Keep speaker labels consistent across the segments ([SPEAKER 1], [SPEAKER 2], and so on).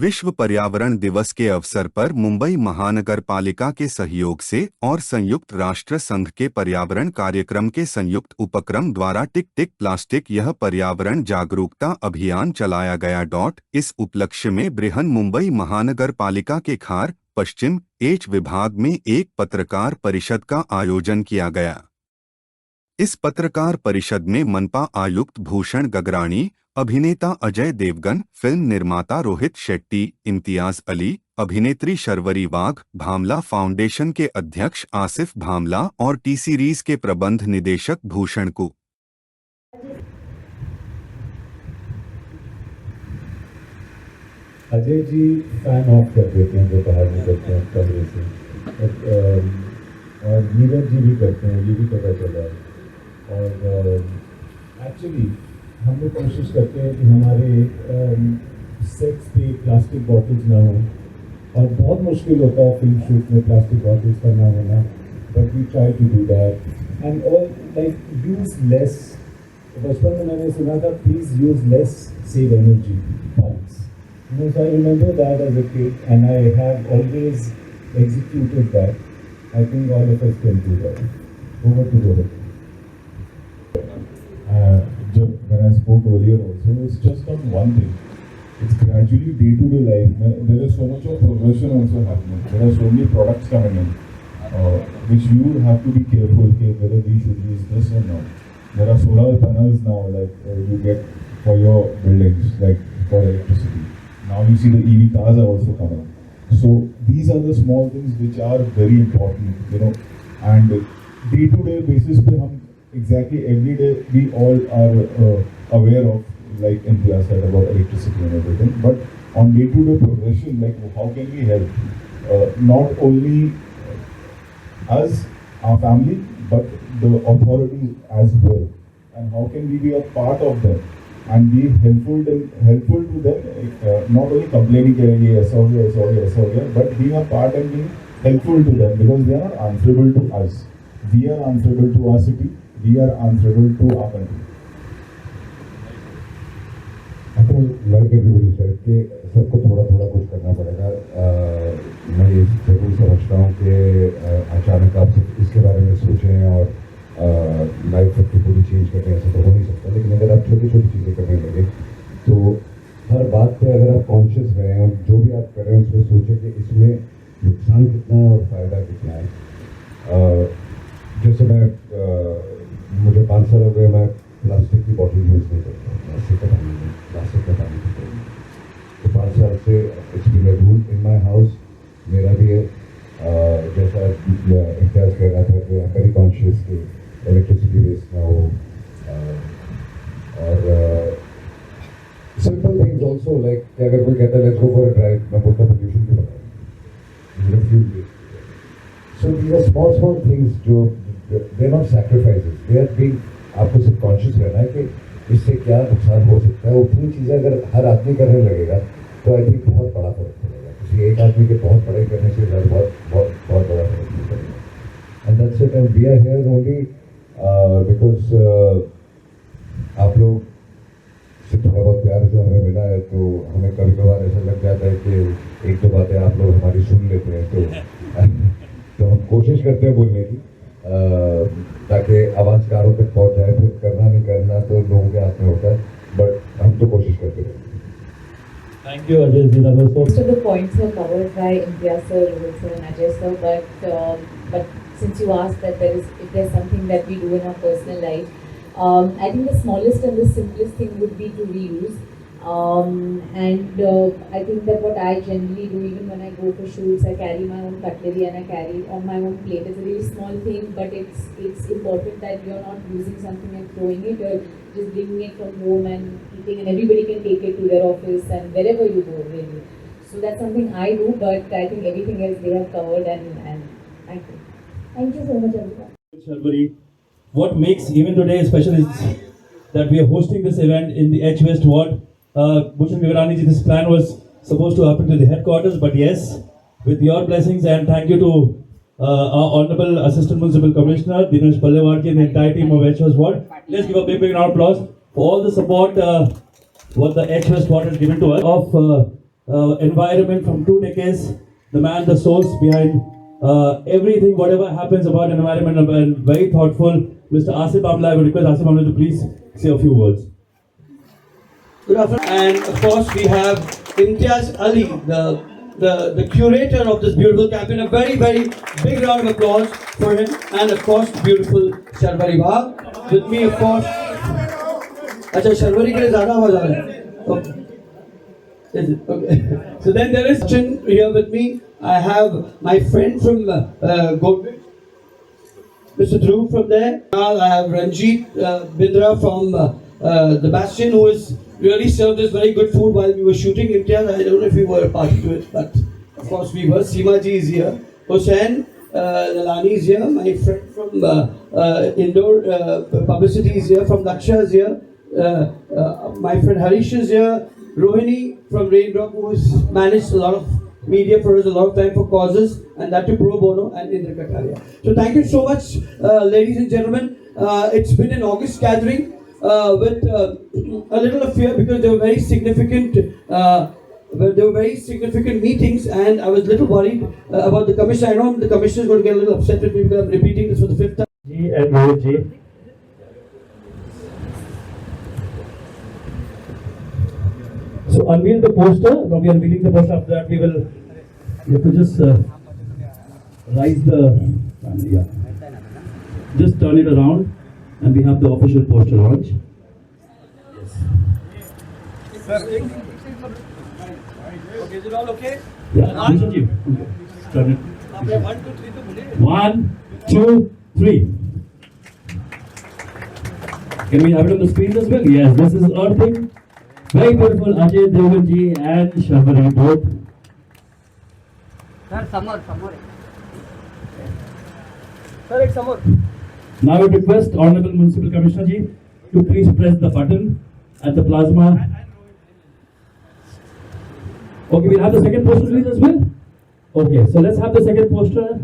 [SPEAKER 1] विश्व पर्यावरण दिवस के अवसर पर मुंबई महानगर पालिका के सहयोग से और संयुक्त राष्ट्र संघ के पर्यावरण कार्यक्रम के संयुक्त उपक्रम द्वारा टिक टिक प्लास्टिक यह पर्यावरण जागरूकता अभियान चलाया गया। इस उपलक्ष्य में बृहन मुंबई महानगर पालिका के खार पश्चिम एच विभाग में एक पत्रकार परिषद का आयोजन किया गया। इस पत्रकार परिषद में मनपा आयुक्त भूषण गगरानी, अभिनेता अजय देवगन, फिल्म निर्माता रोहित शेट्टी, इम्तियाज अली, अभिनेत्री शर्वरी वाघ, भामला फाउंडेशन के अध्यक्ष आसिफ भामला और टी सीरीज के प्रबंध निदेशक भूषण को
[SPEAKER 2] अजय जी फैन ऑफ कर देते हैं जो बाहर निकलते हैं कमरे से, और नीरज जी भी करते हैं, ये भी पता चला है। और एक्चुअली हम लोग कोशिश करते हैं कि हमारे सेट्स पे प्लास्टिक बॉटल्स ना हो, और बहुत मुश्किल होता है फिल्म शूट में प्लास्टिक बॉटल्स का ना होना, but we try to do that and all like use less. बचपन में मैंने सुना था please use less save energy points. So I remember that as a kid, and I have always executed that. I think all of us can do that. Over to Rohit. When I spoke earlier also, it's just not one thing. It's gradually day-to-day life. There is so much of progression also happening. There are so many products coming in, which you have to be careful whether we should use this or not. There are solar panels now, like you get for your buildings, like for electricity. Now you see the EV cars are also coming. So these are the small things which are very important, and day-to-day basis पे हम exactly every day we all are aware of, like Imtiaz said about electricity and everything. But on day-to-day progression, like how can we help not only us, our family, but the authorities as well, and how can we be a part of them and be helpful to them, not only complaining कि ऐसा हो गया, but being a part and being helpful to them, because they are not answerable to us. We are answerable to our city. We are answerable to our country. I think like everybody said कि सबको थोड़ा थोड़ा कुछ करना पड़ेगा। मैं ये जरूर समझता हूँ कि अचानक आप इसके बारे में सोचें और लाइफ सबकी पूरी चेंज करने ऐसा तो हो नहीं सकता, लेकिन अगर आप छोटी छोटी चीज़ें करने लगे तो हर बात पे अगर आप कॉन्शियस रहें और जो भी आप कर रहे हैं उसमें सोचें कि इसमें नुकसान कितना है और फ़ायदा कितना है। जैसे मुझे 5 साल हो गए मैं प्लास्टिक की बॉटल यूज़ नहीं करता, प्लास्टिक का पानी पीता हूँ। तो 5 साल से it's been a rule in my house, मेरा भी है। जैसा इम्तियाज़ कह रहा था कि आई एम वेरी कॉन्शियस कि इलेक्ट्रिसिटी वेस्ट ना हो, और सिंपल थिंग्स ऑल्सो लाइक अगर कोई कहता है let's go for a drive, मैं बोलता पोल्यूशन की बता fuel waste. So these are small things जो they are not sacrifices, they are being, आपको सिर्फ कॉन्शियस रहना है कि इससे क्या नुकसान हो सकता है। उतनी चीज़ें अगर हर आदमी करने लगेगा तो आई थिंक बहुत बड़ा फर्क पड़ेगा। किसी एक आदमी के बहुत बड़े करने से बहुत बड़ा फर्क पड़ेगा। And that's it, and we are here only because आप लोग से थोड़ा बहुत प्यार जो हमें मिला है, तो हमें कभी कभार ऐसा लग जाता है कि एक दो बातें आप लोग हमारी सुन लेते हैं, तो हम कोशिश करते हैं बोलने की, ताकि आवाज़ कारों तक पहुंच जाए। फिर करना नहीं करना तो लोगों के हाथ में होता है, बट हम तो कोशिश करते हैं।
[SPEAKER 3] Thank you, Ajay ji. That was so.
[SPEAKER 4] Most of the points were covered by Imtiaz sir, Rohit sir, and Ajay sir. But since you asked that if there's something that we do in our personal life, I think the smallest and the simplest thing would be to reuse. I think that what I generally do, even when I go for shoots, I carry my own cutlery and I carry on my own plate. It's a really small thing, but it's important that you're not using something and throwing it, or just bringing it from home and eating, and everybody can take it to their office and wherever you go, really. So that's something I do, but I think everything else they have covered, and thank you so much, everyone.
[SPEAKER 3] Sharwari, what makes even today special is that we are hosting this event in the H West Ward. Bhushan Vivarani ji, this plan was supposed to happen to the headquarters, but yes, with your blessings, and thank you to our Honorable Assistant Municipal Commissioner Dinesh Pallewarki and the entire team of H West Ward. Let's give a big round of applause for all the support what the H West Ward has given to us of environment from 2 decades. The man, the source behind everything, whatever happens about environment, and very thoughtful. Mr. Asif Amla, I would request Asif Amla to please say a few words.
[SPEAKER 5] Good afternoon. And of course, we have Imtiaz Ali, the curator of this beautiful campaign. A very, very big round of applause for him. And of course, beautiful Sharvari Bagh. With me, of course. Acha, Sharvari ke liye zyada awaaz aa raha hai. Okay. Is it? Okay. So then there is Chin here with me. I have my friend from Godrej, Mr. Dhruv from there. Now I have Ranjit Bindra from the Bastion, who has really served us very good food while we were shooting Imtiaz. I don't know if we were a party to it, but of course we were. Seema ji is here. Hussain Lalani is here. My friend from Indoor Publicity is here. From Daksha is here. My friend Harish is here. Rohini from Raindrop, who has managed a lot of media for us, a lot of time for causes, and that to pro bono, and Indra Kataria. So thank you so much, ladies and gentlemen. It's been an August gathering with a little of fear, because there were very significant meetings, and I was a little worried about the commissioner. I know the commissioner is going to get a little upset with me because I'm repeating this for the 5th time.
[SPEAKER 3] Ji and Rohit ji. So unveil the poster. Now we are unveiling the poster. After that, we have to just rise the yeah. Just turn it around, and we have the official poster launch.
[SPEAKER 5] Okay, is it all okay?
[SPEAKER 3] Yeah, Bhushan ji. Okay. Turn it.
[SPEAKER 5] Okay, 1, 2, 3 to bole.
[SPEAKER 3] 1, 2, 3. Can we have it on the screen as well? Yes, this is earthing. Very beautiful, Ajay Devgan ji and Sharvari both.
[SPEAKER 5] Sir, some more. Sir, ek some more.
[SPEAKER 3] Now I request Honorable Municipal Commissioner ji to please press the button at the plasma. Okay, we'll have the second poster release as well. Okay, so let's have the second poster.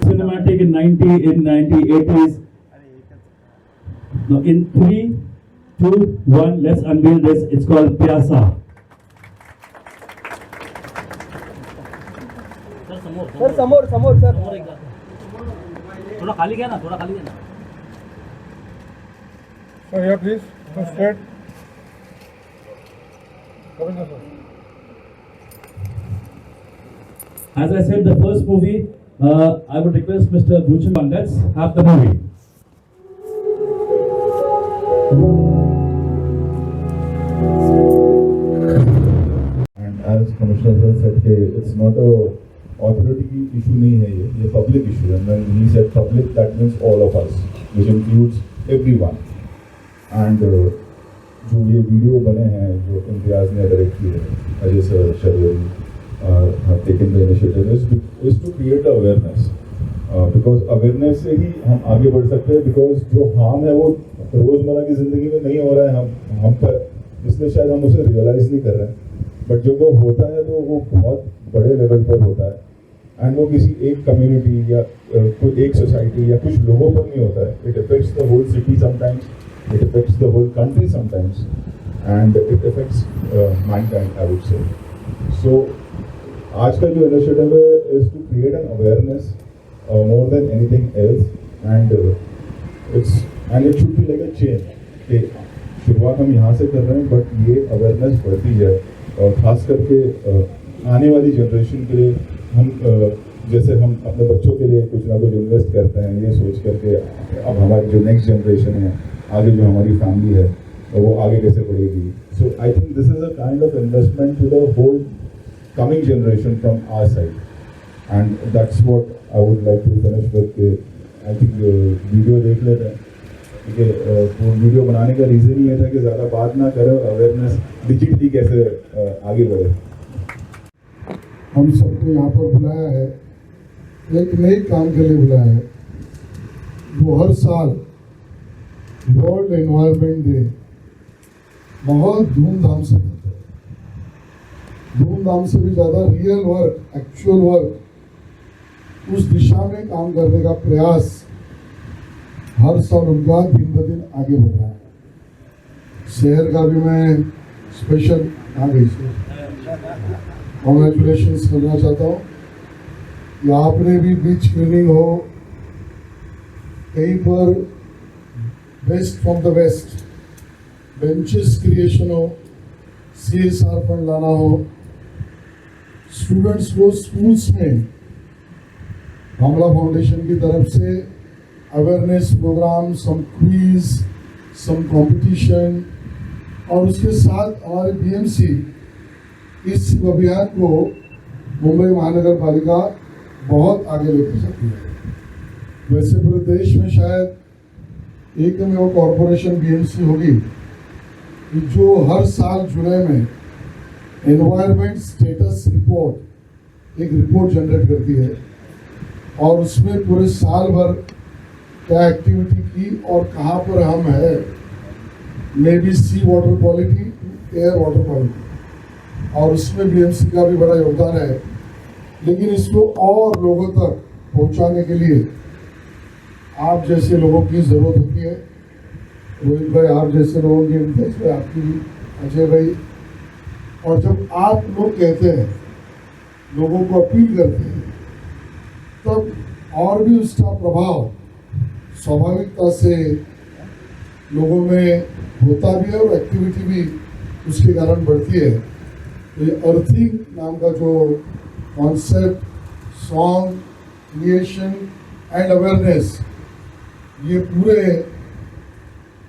[SPEAKER 3] Cinematic in 80s. Now in 3, 2, 1, let's unveil this. It's called Pyasa.
[SPEAKER 5] Sir, some more, sir.
[SPEAKER 3] थोड़ा खाली गया ना
[SPEAKER 2] Sir, yeah, please. Go straight.
[SPEAKER 3] As I said, the first movie, I would request Mr. Bhuchan, let's have the movie.
[SPEAKER 2] And as Commissioner sir said, it's not a authority issue नहीं है ये public issue. And when he said public, that means all of us, which includes everyone. And जो ये video बने हैं जो इम्तियाज ने direct की है, Ajay sir, Sharvari have taken the initiative is to create the awareness. Because awareness से ही हम आगे बढ़ सकते हैं, because जो harm है वो रोजमर्रा की जिंदगी में नहीं हो रहा है हम पर, इसलिए शायद हम उसे रियलाइज नहीं कर रहे हैं. बट जब वो होता है तो वो बहुत बड़े लेवल पर होता है, एंड वो किसी एक कम्युनिटी या कोई एक सोसाइटी या कुछ लोगों पर नहीं होता है. It affects the whole city sometimes, it affects the whole country sometimes, and it affects mankind, I would say. So आज का जो इनिशिएटिव है is to create an awareness more than anything else, and it should be like a chain कि शुरुआत हम यहाँ से कर रहे हैं, बट ये अवेयरनेस बढ़ती है. और ख़ास करके आने वाली जनरेशन के लिए हम जैसे हम अपने बच्चों के लिए कुछ ना कुछ इन्वेस्ट करते हैं, ये सोच करके अब हमारी जो नेक्स्ट जनरेशन है, आगे जो हमारी फैमिली है, वो आगे कैसे बढ़ेगी. So I think this is a kind of investment to the whole coming generation from our side, and that's what I would like to finish with. I think video देख लेते हैं, ठीक है. वो वीडियो बनाने का रीज़न ही ये था कि ज़्यादा बात ना करें, अवेयरनेस डिजिटली कैसे आगे बढ़े.
[SPEAKER 6] हम सबको यहाँ पर बुलाया है, एक नए काम के लिए बुलाया है. वो हर साल वर्ल्ड एनवायरनमेंट डे बहुत धूमधाम से होता है. धूमधाम से भी ज़्यादा रियल वर्क, एक्चुअल वर्क, उस दिशा में काम करने का प्रयास हर साल उनका दिन ब दिन आगे बढ़ रहा है. शहर का भी मैं स्पेशल कहाँ गई सर? कॉन्ग्रेचुलेशंस करना चाहता हूँ कि आपने भी बीच क्लीनिंग हो, कहीं पर best from the waste benches creation हो, CSR फंड लाना हो, स्टूडेंट्स को स्कूल्स में भामला फाउंडेशन की तरफ से अवेयरनेस प्रोग्राम, सम क्विज, सम कंपटीशन, और उसके साथ हमारे BMC इस अभियान को मुंबई महानगर पालिका बहुत आगे लेकर सकती है। वैसे पूरे देश में शायद एकमेव कॉरपोरेशन BMC होगी कि जो हर साल जुलाई में एनवायरनमेंट स्टेटस रिपोर्ट एक रिपोर्ट जनरेट करती है और उसमें पूरे साल भर क्या एक्टिविटी की और कहाँ पर हम है, maybe sea water quality to air water quality, और उसमें BMC का भी बड़ा योगदान है। लेकिन इसको और लोगों तक पहुंचाने के लिए आप जैसे लोगों की ज़रूरत होती है। रोहित भाई आप जैसे लोगों की, इम्तियाज भाई आपकी भी, अजय भाई, और जब आप लोग कहते हैं, लोगों को अपील करते हैं, तब और भी उसका प्रभाव स्वाभाविकता से लोगों में होता भी है और एक्टिविटी भी उसके कारण बढ़ती है। तो ये अर्थिंग नाम का जो concept, song creation and awareness, ये पूरे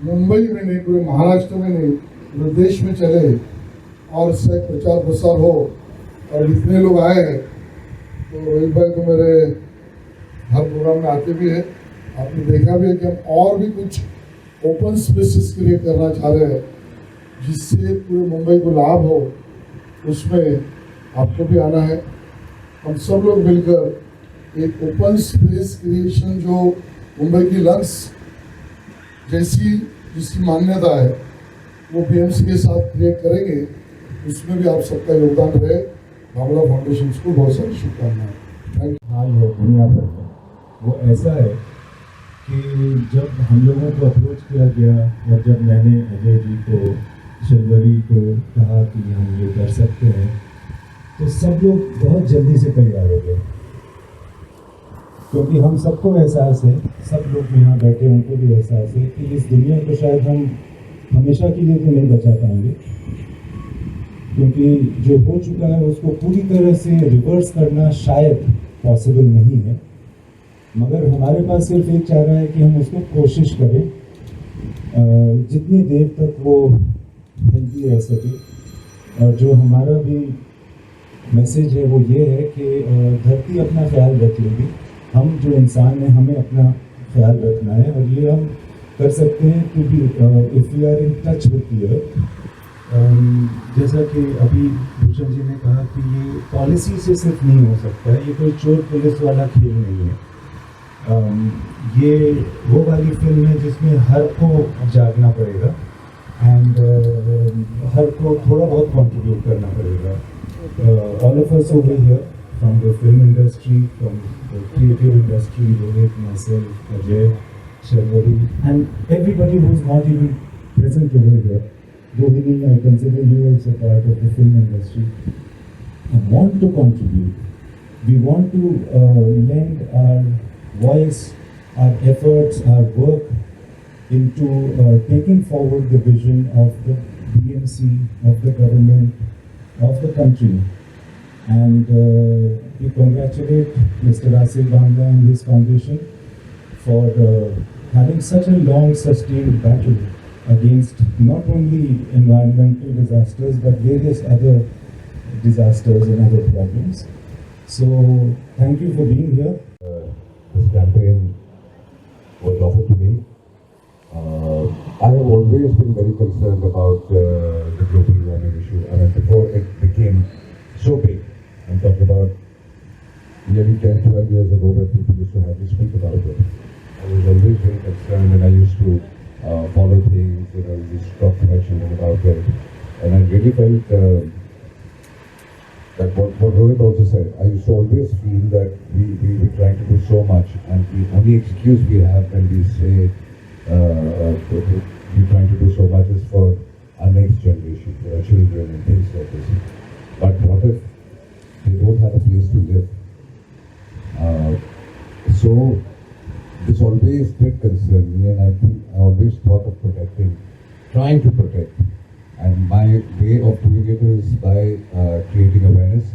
[SPEAKER 6] मुंबई में नहीं, पूरे महाराष्ट्र में नहीं, पूरे देश में चले और इससे प्रचार प्रसार हो और इतने लोग आए हैं। तो रोहित भाई तो मेरे हर प्रोग्राम में आते भी है, आपने देखा भी है कि हम और भी कुछ ओपन स्पेसेस क्रिएट करना चाह रहे हैं जिससे पूरे मुंबई को लाभ हो। उसमें आपको भी आना है, हम सब लोग मिलकर एक ओपन स्पेस क्रिएशन जो मुंबई की लंग्स जैसी जिसकी मान्यता है वो BMC के साथ क्रिएट करेंगे। उसमें भी आप सबका योगदान रहे। भामला फाउंडेशन को बहुत सारी शुभकामनाएं। Thank you.
[SPEAKER 2] हाल है दुनिया भर में, वो ऐसा है कि जब हम लोगों को अप्रोच किया गया और जब मैंने अजय जी को, शर्वरी को कहा कि हम ये कर सकते हैं, तो सब लोग बहुत जल्दी से तैयार हो गए, क्योंकि हम सबको एहसास है, सब लोग यहाँ बैठे उनको भी एहसास है कि इस दुनिया को शायद हम हमेशा के लिए तो नहीं बचा पाएंगे, क्योंकि जो हो चुका है उसको पूरी तरह से रिवर्स करना शायद पॉसिबल नहीं है। मगर हमारे पास सिर्फ एक चारा है कि हम उसको कोशिश करें जितनी देर तक वो हेल्दी रह सके। और जो हमारा भी मैसेज है वो ये है कि धरती अपना ख्याल रख लेगी, हम जो इंसान हैं हमें अपना ख्याल रखना है, और ये हम कर सकते हैं to be if we are in touch with the earth. जैसा कि अभी भूषण जी ने कहा कि ये पॉलिसी से सिर्फ नहीं हो सकता है, ये कोई चोर पुलिस वाला खेल नहीं है। ये वो वाली फिल्म है जिसमें हर को जागना पड़ेगा एंड हर को थोड़ा बहुत कंट्रीब्यूट करना पड़ेगा। All of us over here from the film industry, from the creative industry, Rohit, myself, Ajay, Sharwari, and everybody who is not even present over here. Rohini, I consider you also part of the film industry. I want to contribute. We want to lend our voice, our efforts, our work into taking forward the vision of the BMC, of the government, of the country. And we congratulate Mr. Asif Bangla and his foundation for having such a long sustained battle against not only environmental disasters but various other disasters and other problems. So thank you for being here.
[SPEAKER 7] This campaign was offered to me. I have always been very concerned about the global warming issue. I mean, before it became so big, I'm talking about nearly 10, 12 years ago, where people used to have to speak about it. I was always very concerned, and I used to follow things, used to talk to my children about it. And I really felt that what Rohit also said, I used to always feel that we were trying to do so much, and the only excuse we have when we say we're trying to do so much is for our next generation, for our children and things like this. But what if they don't have a place to live? So this always did concern me, and I think I always thought of protecting, trying to protect. And my way of doing it is by creating awareness.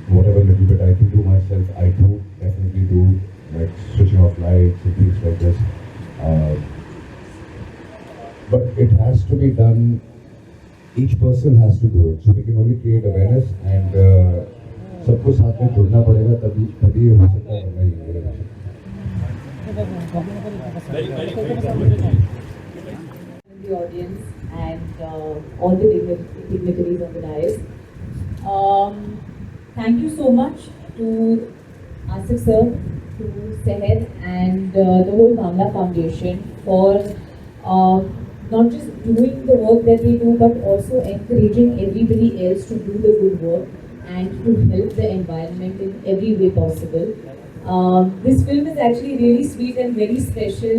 [SPEAKER 7] Whatever little bit I can do myself, I do definitely do, like switching off lights and things like this. But it has to be done. Each person has to do it. So we can only create awareness, and सबको साथ में जुड़ना पड़ेगा, तभी तभी हो सकता है, वरना ये नहीं होगा।
[SPEAKER 4] The audience and all the dignitaries on the dais. Thank you so much to Asif sir, to Seher and the whole Bangla Foundation for not just doing the work that they do, but also encouraging everybody else to do the good work and to help the environment in every way possible. This film is actually really sweet and very special.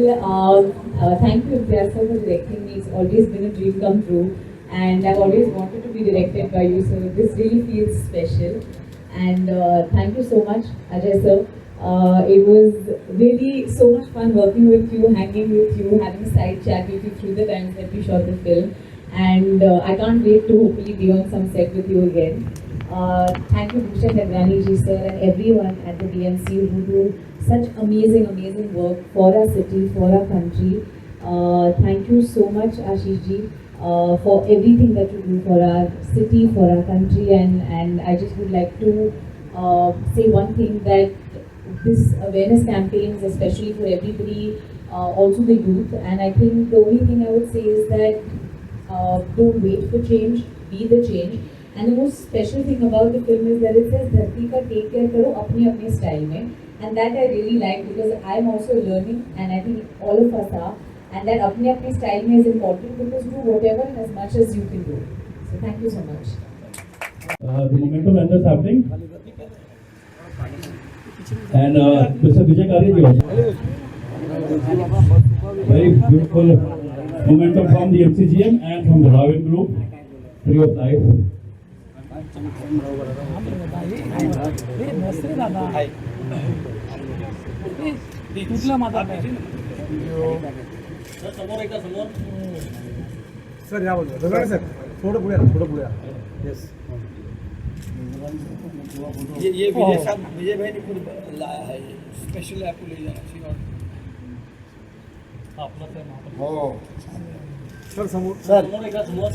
[SPEAKER 4] Thank you, Imtiaz sir, for directing me. It's always been a dream come true, and I've always wanted to be directed by you, so this really feels special. And thank you so much, Ajay sir. It was really so much fun working with you, hanging with you, having a side chat with you through the times that we shot the film. And I can't wait to hopefully be on some set with you again. Thank you, Bhushan Nagrani ji sir, and everyone at the DMC who do such amazing work for our city, for our country. Thank you so much, Ashish ji, for everything that you do for our city, for our country, and I just would like to say one thing, that this awareness campaigns, especially for everybody, also the youth, and I think the only thing I would say is that don't wait for change, be the change. And the most special thing about the film is that it says dharti ka take care karo apne style mein, and that I really like, because I am also learning, and I think all of us are, and that apne style mein is important, because do whatever and as much as you can do. So thank you so much.
[SPEAKER 3] The momentum is happening. And Mr. Vijay Karya ji, very beautiful momentum from the MCGM and from the Raven Group, Tree of Life.
[SPEAKER 8] Sir या बोलो sir, थोड़ा पुढे या yes. ये विजय भाई ने खुद लाया है, स्पेशल आपको ले जाना चाहिए। सर समोर, सर समोर